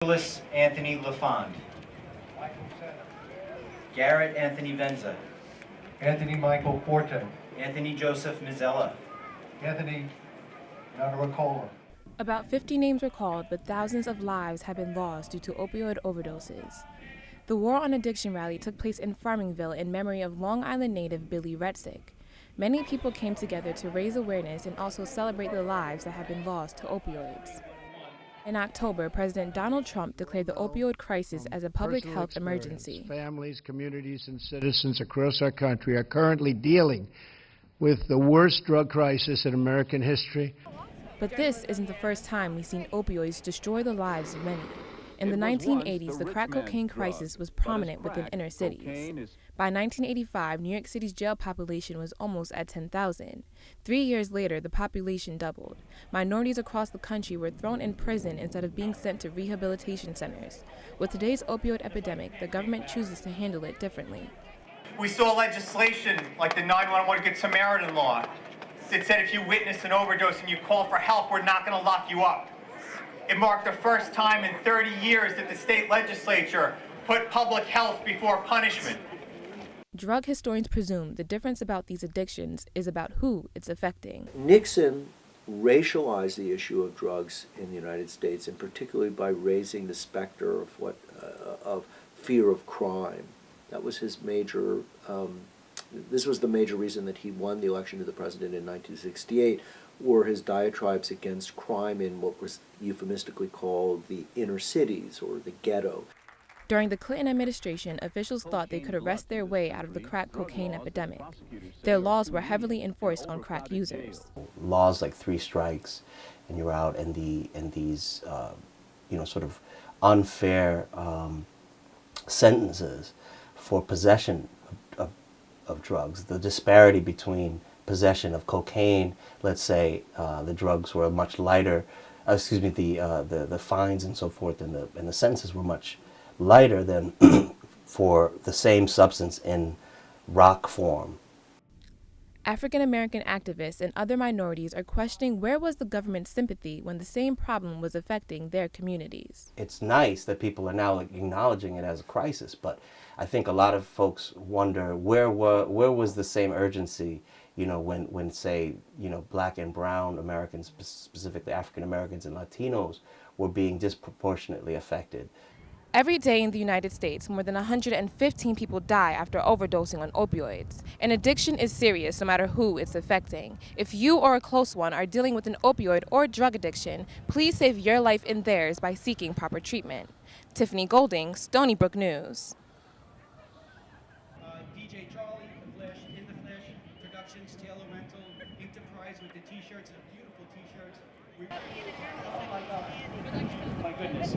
Nicholas Anthony LaFond. Garrett Anthony Venza. Anthony Michael Forte. Anthony Joseph Mizella. Anthony Nagarakola. About 50 names were called, but thousands of lives have been lost due to opioid overdoses. The War on Addiction rally took place in Farmingville in memory of Long Island native Billy Retzik. Many people came together to raise awareness and also celebrate the lives that have been lost to opioids. In October, President Donald Trump declared the opioid crisis as a public health emergency. Families, communities, and citizens across our country are currently dealing with the worst drug crisis in American history. But this isn't the first time we've seen opioids destroy the lives of many. In the 1980s, the crack cocaine crisis was prominent within inner cities. By 1985, New York City's jail population was almost at 10,000. 3 years later, the population doubled. Minorities across the country were thrown in prison instead of being sent to rehabilitation centers. With today's opioid epidemic, the government chooses to handle it differently. We saw legislation like the 911 Good Samaritan law that said if you witness an overdose and you call for help, we're not going to lock you up. It marked the first time in 30 years that the state legislature put public health before punishment. Drug historians presume the difference about these addictions is about who it's affecting. Nixon racialized the issue of drugs in the United States, and particularly by raising the specter of fear of crime. That was his major. This was the major reason that he won the election to the president in 1968. Were his diatribes against crime in what was euphemistically called the inner cities or the ghetto. During the Clinton administration, officials thought they could arrest their way out of the crack cocaine epidemic. Their laws were heavily enforced on crack users. Laws like 3 strikes and you're out, and these sort of unfair sentences for possession of drugs. The disparity between possession of cocaine, let's say, the drugs were much lighter. The fines and so forth, and the sentences were much lighter than for the same substance in rock form. African American activists and other minorities are questioning where was the government's sympathy when the same problem was affecting their communities. It's nice that people are now acknowledging it as a crisis, but I think a lot of folks wonder where was the same urgency, when say, black and brown Americans, specifically African Americans and Latinos, were being disproportionately affected. Every day in the United States, more than 115 people die after overdosing on opioids. And addiction is serious no matter who it's affecting. If you or a close one are dealing with an opioid or drug addiction, please save your life and theirs by seeking proper treatment. Tiffani Golding, Stony Brook News. DJ Charlie, The Flash, In the Flash, Productions, Taylor Rental, Enterprise with the t-shirts, and beautiful t-shirts. Oh my God. My goodness.